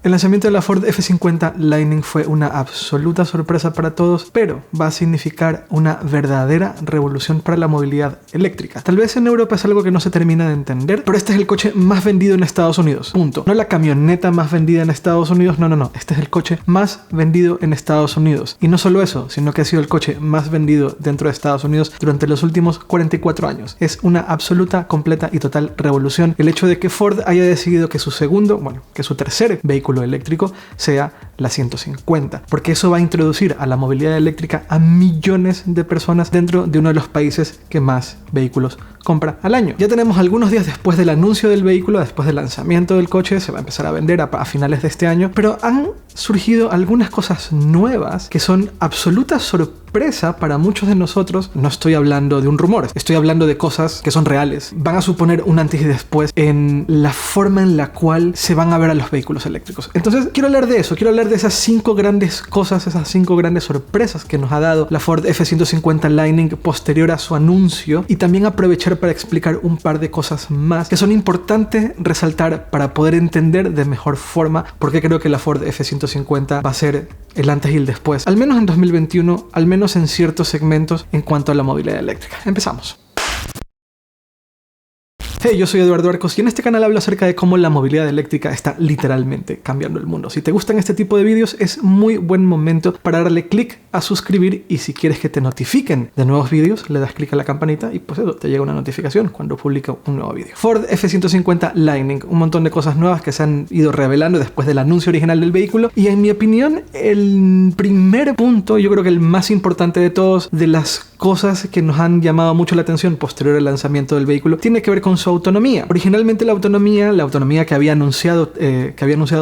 El lanzamiento de la Ford F50 Lightning fue una absoluta sorpresa para todos, pero va a significar una verdadera revolución para la movilidad eléctrica. Tal vez en Europa es algo que no se termina de entender, pero este es el coche más vendido en Estados Unidos. Punto. No la camioneta más vendida en Estados Unidos, no. Este es el coche más vendido en Estados Unidos. Y no solo eso, sino que ha sido el coche más vendido dentro de Estados Unidos durante los últimos 44 años. Es una absoluta, completa y total revolución el hecho de que Ford haya decidido que su tercer vehículo eléctrico sea la 150, porque eso va a introducir a la movilidad eléctrica a millones de personas dentro de uno de los países que más vehículos compra al año. Ya tenemos algunos días después del anuncio del vehículo, después del lanzamiento del coche, se va a empezar a vender a finales de este año, pero han surgido algunas cosas nuevas que son absoluta sorpresa para muchos de nosotros. No estoy hablando de un rumor, estoy hablando de cosas que son reales. Van a suponer un antes y después en la forma en la cual se van a ver a los vehículos eléctricos. Entonces quiero hablar de eso, quiero hablar de esas 5 grandes cosas, esas 5 grandes sorpresas que nos ha dado la Ford F-150 Lightning posterior a su anuncio, y también aprovechar para explicar un par de cosas más que son importantes resaltar para poder entender de mejor forma por qué creo que la Ford F-150 va a ser el antes y el después, al menos en 2021, al menos en ciertos segmentos en cuanto a la movilidad eléctrica. Empezamos. Hey, yo soy Eduardo Arcos y en este canal hablo acerca de cómo la movilidad eléctrica está literalmente cambiando el mundo. Si te gustan este tipo de vídeos, es muy buen momento para darle clic a suscribir, y si quieres que te notifiquen de nuevos vídeos, le das clic a la campanita y pues eso, te llega una notificación cuando publico un nuevo vídeo. Ford F-150 Lightning, un montón de cosas nuevas que se han ido revelando después del anuncio original del vehículo, y en mi opinión, el primer punto, yo creo que el más importante de todos, de las cosas que nos han llamado mucho la atención posterior al lanzamiento del vehículo, tiene que ver con su autonomía. Originalmente la autonomía que había anunciado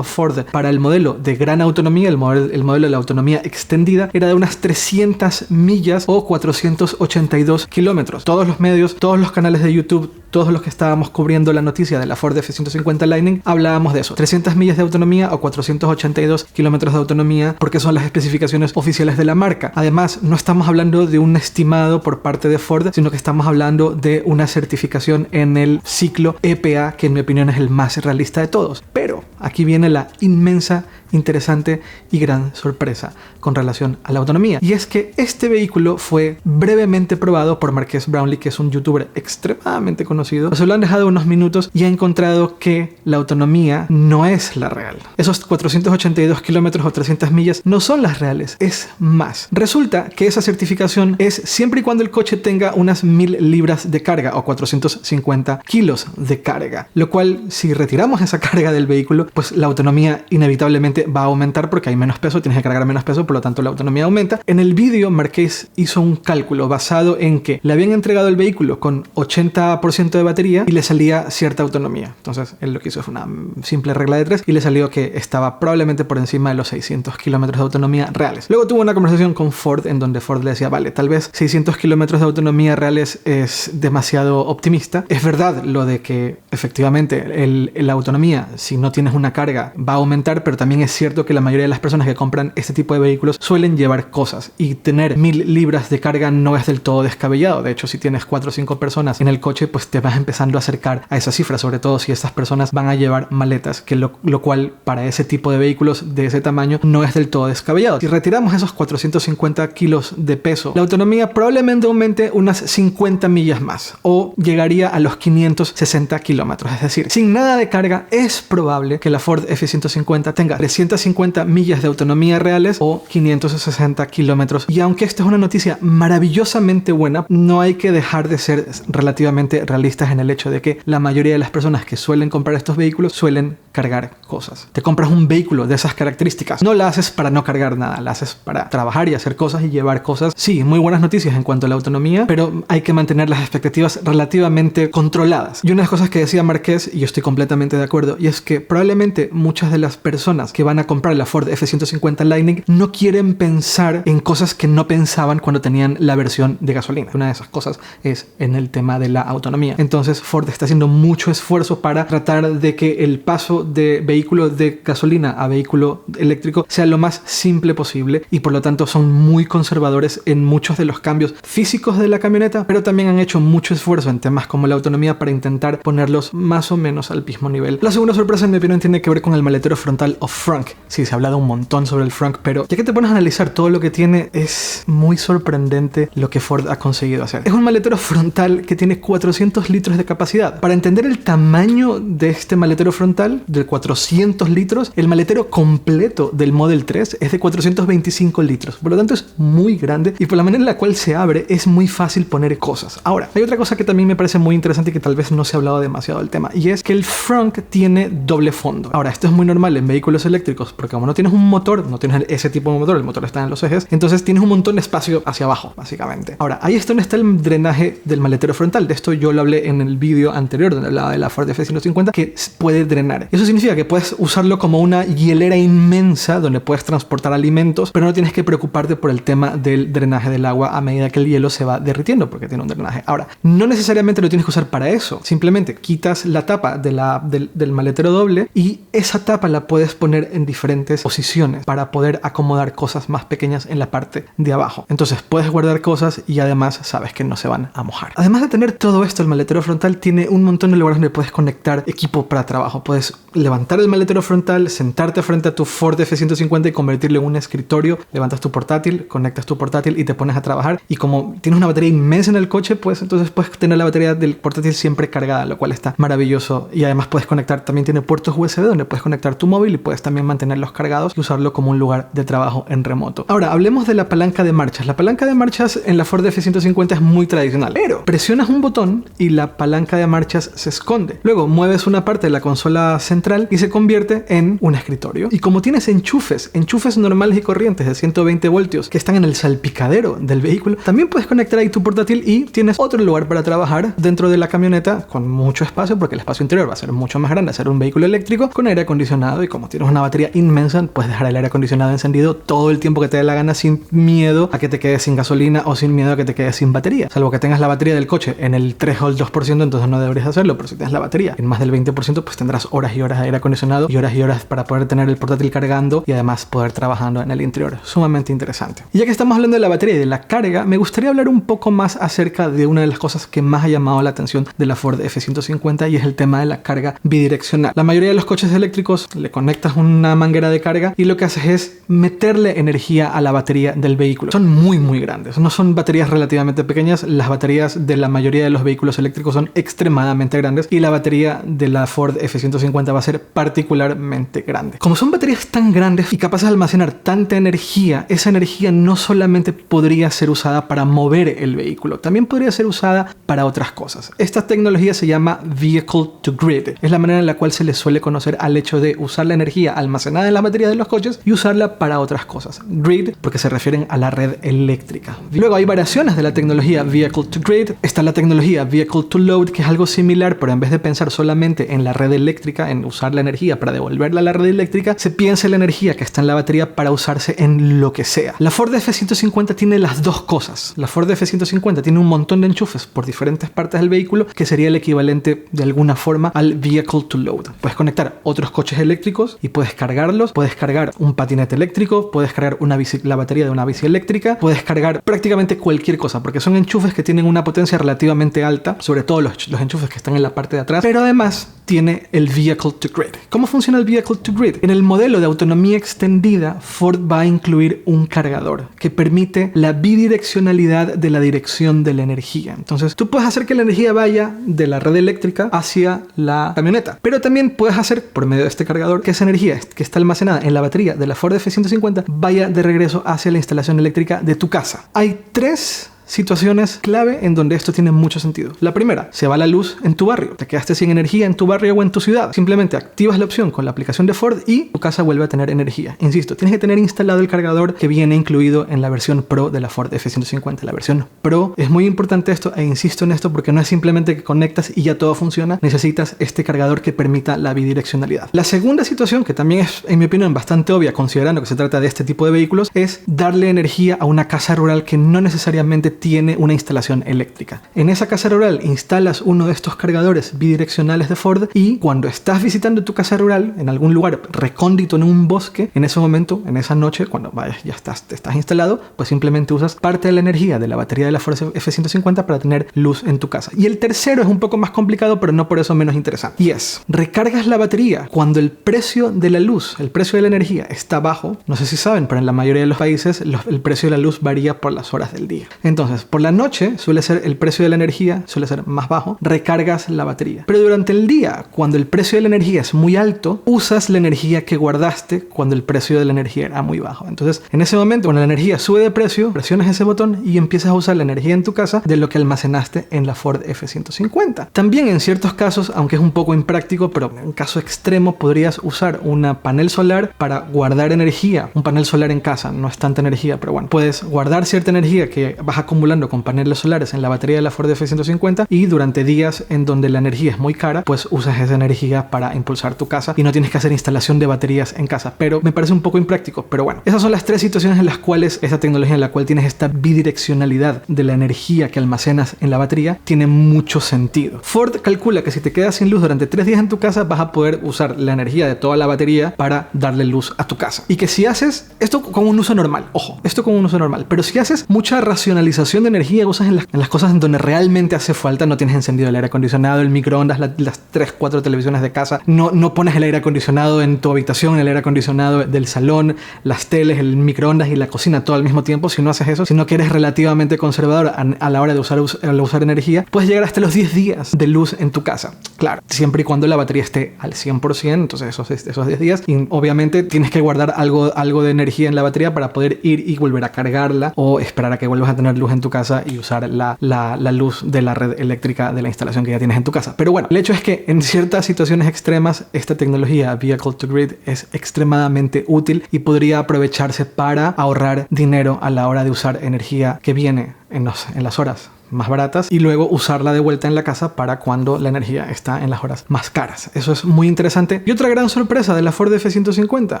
Ford para el modelo de gran autonomía, el modelo de la autonomía extendida, era de unas 300 millas o 482 kilómetros. Todos los medios, todos los canales de YouTube, todos los que estábamos cubriendo la noticia de la Ford F-150 Lightning, hablábamos de eso. 300 millas de autonomía o 482 kilómetros de autonomía, porque son las especificaciones oficiales de la marca. Además, no estamos hablando de un estimado por parte de Ford, sino que estamos hablando de una certificación en el ciclo EPA, que en mi opinión es el más realista de todos. Pero aquí viene la inmensa, interesante y gran sorpresa con relación a la autonomía, y es que este vehículo fue brevemente probado por Marques Brownlee, que es un youtuber extremadamente conocido. Se lo han dejado unos minutos y ha encontrado que la autonomía no es la real. Esos 482 kilómetros o 300 millas no son las reales, es más. Resulta que esa certificación es siempre y cuando el coche tenga unas 1000 libras de carga o 450 kilos de carga, lo cual, si retiramos esa carga del vehículo, pues la autonomía inevitablemente va a aumentar, porque hay menos peso, tienes que cargar menos peso, por lo tanto la autonomía aumenta. En el vídeo Marques hizo un cálculo basado en que le habían entregado el vehículo con 80% de batería y le salía cierta autonomía. Entonces él lo que hizo fue una simple regla de 3 y le salió que estaba probablemente por encima de los 600 kilómetros de autonomía reales. Luego tuvo una conversación con Ford en donde Ford le decía, vale, tal vez 600 kilómetros de autonomía reales es demasiado optimista. Es verdad lo de que efectivamente la autonomía, si no tienes una carga, va a aumentar, pero también es cierto que la mayoría de las personas que compran este tipo de vehículos suelen llevar cosas, y tener 1000 libras de carga no es del todo descabellado. De hecho, si tienes 4 o 5 personas en el coche, pues te vas empezando a acercar a esa cifra, sobre todo si estas personas van a llevar maletas, que lo cual para ese tipo de vehículos de ese tamaño no es del todo descabellado. Si retiramos esos 450 kilos de peso, la autonomía probablemente aumente unas 50 millas más, o llegaría a los 560 kilómetros. Es decir, sin nada de carga, es probable que la Ford F-150 tenga 350 millas de autonomía reales o 560 kilómetros. Y aunque esta es una noticia maravillosamente buena, no hay que dejar de ser relativamente realistas en el hecho de que la mayoría de las personas que suelen comprar estos vehículos suelen cargar cosas. Te compras un vehículo de esas características, no la haces para no cargar nada, la haces para trabajar y hacer cosas y llevar cosas. Sí, muy buenas noticias en cuanto a la autonomía, pero hay que mantener las expectativas relativamente controladas. Y una de las cosas que decía Marques, y yo estoy completamente de acuerdo, y es que probablemente muchas de las personas que van van a comprar la Ford F-150 Lightning no quieren pensar en cosas que no pensaban cuando tenían la versión de gasolina. Una de esas cosas es en el tema de la autonomía. Entonces Ford está haciendo mucho esfuerzo para tratar de que el paso de vehículo de gasolina a vehículo eléctrico sea lo más simple posible, y por lo tanto son muy conservadores en muchos de los cambios físicos de la camioneta, pero también han hecho mucho esfuerzo en temas como la autonomía para intentar ponerlos más o menos al mismo nivel. La segunda sorpresa, en mi opinión, tiene que ver con el maletero frontal o frunk. Sí, se ha hablado un montón sobre el frunk, pero ya que te pones a analizar todo lo que tiene, es muy sorprendente lo que Ford ha conseguido hacer. Es un maletero frontal que tiene 400 litros de capacidad. Para entender el tamaño de este maletero frontal, de 400 litros, el maletero completo del Model 3 es de 425 litros. Por lo tanto, es muy grande, y por la manera en la cual se abre es muy fácil poner cosas. Ahora, hay otra cosa que también me parece muy interesante y que tal vez no se ha hablado demasiado del tema, y es que el frunk tiene doble fondo. Ahora, esto es muy normal en vehículos eléctricos, porque como no tienes un motor, no tienes ese tipo de motor, el motor está en los ejes, entonces tienes un montón de espacio hacia abajo, básicamente. Ahora, ahí es donde está el drenaje del maletero frontal. De esto yo lo hablé en el vídeo anterior, donde hablaba de la Ford F-150, que puede drenar. Eso significa que puedes usarlo como una hielera inmensa donde puedes transportar alimentos, pero no tienes que preocuparte por el tema del drenaje del agua a medida que el hielo se va derritiendo, porque tiene un drenaje. Ahora, no necesariamente lo tienes que usar para eso. Simplemente quitas la tapa del maletero doble, y esa tapa la puedes poner en diferentes posiciones para poder acomodar cosas más pequeñas en la parte de abajo. Entonces puedes guardar cosas y además sabes que no se van a mojar. Además de tener todo esto, el maletero frontal tiene un montón de lugares donde puedes conectar equipo para trabajo. Puedes levantar el maletero frontal, sentarte frente a tu Ford F-150 y convertirlo en un escritorio. Levantas tu portátil, conectas tu portátil y te pones a trabajar. Y como tienes una batería inmensa en el coche, pues entonces puedes tener la batería del portátil siempre cargada, lo cual está maravilloso. Y además puedes conectar, también tiene puertos USB donde puedes conectar tu móvil y puedes también mantenerlos cargados y usarlo como un lugar de trabajo en remoto. Ahora, hablemos de la palanca de marchas. La palanca de marchas en la Ford F-150 es muy tradicional, pero presionas un botón y la palanca de marchas se esconde. Luego mueves una parte de la consola central y se convierte en un escritorio. Y como tienes enchufes normales y corrientes de 120 voltios que están en el salpicadero del vehículo, también puedes conectar ahí tu portátil y tienes otro lugar para trabajar dentro de la camioneta con mucho espacio, porque el espacio interior va a ser mucho más grande a ser un vehículo eléctrico con aire acondicionado, y como tienes una batería inmensa, puedes dejar el aire acondicionado encendido todo el tiempo que te dé la gana sin miedo a que te quedes sin gasolina o sin miedo a que te quedes sin batería. Salvo que tengas la batería del coche en el 3 o el 2%, entonces no deberías hacerlo, pero si tienes la batería en más del 20%, pues tendrás horas y horas de aire acondicionado y horas para poder tener el portátil cargando y además poder trabajando en el interior. Sumamente interesante. Y ya que estamos hablando de la batería y de la carga, me gustaría hablar un poco más acerca de una de las cosas que más ha llamado la atención de la Ford F-150, y es el tema de la carga bidireccional. La mayoría de los coches eléctricos le conectas una manguera de carga y lo que haces es meterle energía a la batería del vehículo. Son muy grandes, no son baterías relativamente pequeñas. Las baterías de la mayoría de los vehículos eléctricos son extremadamente grandes, y la batería de la Ford F-150 va a ser particularmente grande. Como son baterías tan grandes y capaces de almacenar tanta energía, esa energía no solamente podría ser usada para mover el vehículo, también podría ser usada para otras cosas. Esta tecnología se llama Vehicle to Grid. Es la manera en la cual se le suele conocer al hecho de usar la energía almacenada en la batería de los coches y usarla para otras cosas. Grid, porque se refieren a la red eléctrica. Luego hay variaciones de la tecnología Vehicle to Grid. Está la tecnología Vehicle to Load, que es algo similar, pero en vez de pensar solamente en la red eléctrica, en usar la energía para devolverla a la red eléctrica, se piensa en la energía que está en la batería para usarse en lo que sea. La Ford F-150 tiene las dos cosas. La Ford F-150 tiene un montón de enchufes por diferentes partes del vehículo, que sería el equivalente de alguna forma al Vehicle to Load. Puedes conectar otros coches eléctricos y puedes cargarlos. Puedes cargar un patinete eléctrico, puedes cargar la batería de una bici eléctrica, puedes cargar prácticamente cualquier cosa, porque son enchufes que tienen una potencia relativamente alta, sobre todo los enchufes que están en la parte de atrás, pero además tiene el Vehicle to Grid. ¿Cómo funciona el Vehicle to Grid? En el modelo de autonomía extendida, Ford va a incluir un cargador que permite la bidireccionalidad de la dirección de la energía. Entonces, tú puedes hacer que la energía vaya de la red eléctrica hacia la camioneta, pero también puedes hacer, por medio de este cargador, que esa energía que está almacenada en la batería de la Ford F-150 vaya de regreso hacia la instalación eléctrica de tu casa. Hay tres situaciones clave en donde esto tiene mucho sentido. La primera, se va la luz en tu barrio. Te quedaste sin energía en tu barrio o en tu ciudad. Simplemente activas la opción con la aplicación de Ford y tu casa vuelve a tener energía. Insisto, tienes que tener instalado el cargador que viene incluido en la versión Pro de la Ford F-150. La versión Pro es muy importante esto, e insisto en esto porque no es simplemente que conectas y ya todo funciona. Necesitas este cargador que permita la bidireccionalidad. La segunda situación, que también es, en mi opinión, bastante obvia considerando que se trata de este tipo de vehículos, es darle energía a una casa rural que no necesariamente tiene una instalación eléctrica. En esa casa rural instalas uno de estos cargadores bidireccionales de Ford y cuando estás visitando tu casa rural en algún lugar recóndito en un bosque, en ese momento, en esa noche, cuando ya estás instalado, pues simplemente usas parte de la energía de la batería de la Ford F-150 para tener luz en tu casa. Y el tercero es un poco más complicado, pero no por eso menos interesante. Y es, recargas la batería cuando el precio de la luz, el precio de la energía está bajo. No sé si saben, pero en la mayoría de los países el precio de la luz varía por las horas del día. Entonces, por la noche suele ser el precio de la energía, suele ser más bajo, recargas la batería. Pero durante el día, cuando el precio de la energía es muy alto, usas la energía que guardaste cuando el precio de la energía era muy bajo. Entonces, en ese momento, cuando la energía sube de precio, presionas ese botón y empiezas a usar la energía en tu casa de lo que almacenaste en la Ford F-150. También en ciertos casos, aunque es un poco impráctico, pero en caso extremo podrías usar una panel solar para guardar energía. Un panel solar en casa no es tanta energía, pero bueno, puedes guardar cierta energía que vas acumulando con paneles solares en la batería de la Ford F-150 y durante días en donde la energía es muy cara, pues usas esa energía para impulsar tu casa y no tienes que hacer instalación de baterías en casa. Pero me parece un poco impráctico, pero bueno, esas son las tres situaciones en las cuales esta tecnología en la cual tienes esta bidireccionalidad de la energía que almacenas en la batería tiene mucho sentido. Ford calcula que si te quedas sin luz durante 3 días en tu casa vas a poder usar la energía de toda la batería para darle luz a tu casa. Y que si haces esto con un uso normal, ojo, esto con un uso normal, pero si haces mucha racionalización de energía, usas en las cosas en donde realmente hace falta, no tienes encendido el aire acondicionado, el microondas, las 3-4 televisiones de casa, no pones el aire acondicionado en tu habitación, el aire acondicionado del salón, las teles, el microondas y la cocina todo al mismo tiempo. Si no haces eso, si no que eres relativamente conservador a la hora de usar energía, puedes llegar hasta los 10 días de luz en tu casa. Claro, siempre y cuando la batería esté al 100%, entonces esos 10 días, y obviamente tienes que guardar algo de energía en la batería para poder ir y volver a cargarla o esperar a que vuelvas a tener luz en tu casa y usar la luz de la red eléctrica de la instalación que ya tienes en tu casa. Pero bueno, el hecho es que en ciertas situaciones extremas esta tecnología Vehicle to Grid es extremadamente útil y podría aprovecharse para ahorrar dinero a la hora de usar energía que viene en las horas más baratas y luego usarla de vuelta en la casa para cuando la energía está en las horas más caras. Eso es muy interesante. Y otra gran sorpresa de la Ford F-150,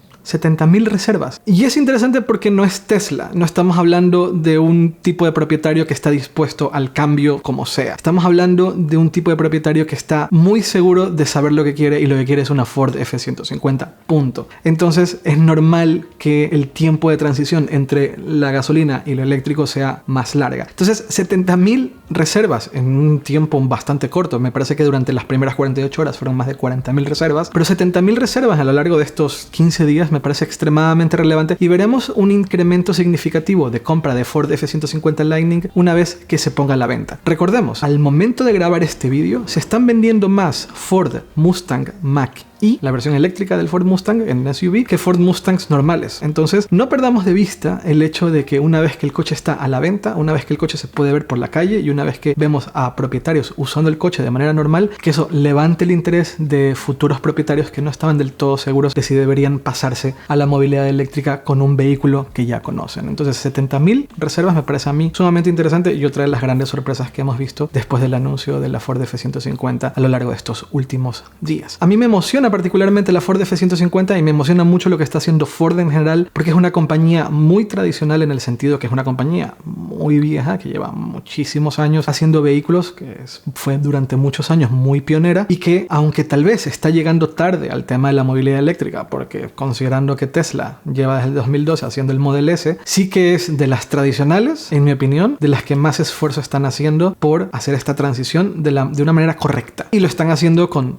70.000 reservas. Y es interesante porque no es Tesla. No estamos hablando de un tipo de propietario que está dispuesto al cambio como sea. Estamos hablando de un tipo de propietario que está muy seguro de saber lo que quiere y lo que quiere es una Ford F-150. Punto. Entonces es normal que el tiempo de transición entre la gasolina y lo eléctrico sea más larga. Entonces 70.000 reservas en un tiempo bastante corto. Me parece que durante las primeras 48 horas fueron más de 40.000 reservas, pero 70.000 reservas a lo largo de estos 15 días me parece extremadamente relevante y veremos un incremento significativo de compra de Ford F-150 Lightning una vez que se ponga a la venta. Recordemos, al momento de grabar este vídeo se están vendiendo más Ford Mustang Mach y la versión eléctrica del Ford Mustang en SUV que Ford Mustangs normales. Entonces no perdamos de vista el hecho de que una vez que el coche está a la venta, una vez que el coche se puede ver por la calle y una vez que vemos a propietarios usando el coche de manera normal, que eso levante el interés de futuros propietarios que no estaban del todo seguros de si deberían pasarse a la movilidad eléctrica con un vehículo que ya conocen. Entonces 70.000 reservas me parece a mí sumamente interesante y otra de las grandes sorpresas que hemos visto después del anuncio de la Ford F-150 a lo largo de estos últimos días. A mí me emociona particularmente la Ford F-150 y me emociona mucho lo que está haciendo Ford en general porque es una compañía muy tradicional en el sentido que es una compañía muy vieja que lleva muchísimos años haciendo vehículos, que fue durante muchos años muy pionera y que aunque tal vez está llegando tarde al tema de la movilidad eléctrica porque considerando que Tesla lleva desde el 2012 haciendo el Model S, sí que es de las tradicionales, en mi opinión, de las que más esfuerzo están haciendo por hacer esta transición de una manera correcta. Y lo están haciendo con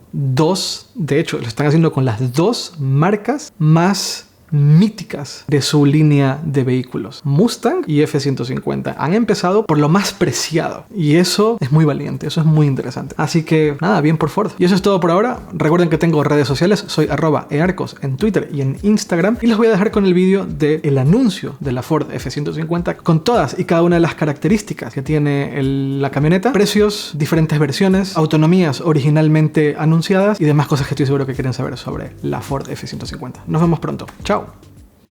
lo están haciendo con las dos marcas más míticas de su línea de vehículos. Mustang y F-150 han empezado por lo más preciado y eso es muy valiente, eso es muy interesante. Así que nada, bien por Ford. Y eso es todo por ahora. Recuerden que tengo redes sociales, soy @earcos en Twitter y en Instagram, y les voy a dejar con el vídeo del anuncio de la Ford F-150 con todas y cada una de las características que tiene la camioneta, precios, diferentes versiones, autonomías originalmente anunciadas y demás cosas que estoy seguro que quieren saber sobre la Ford F-150. Nos vemos pronto. Chao.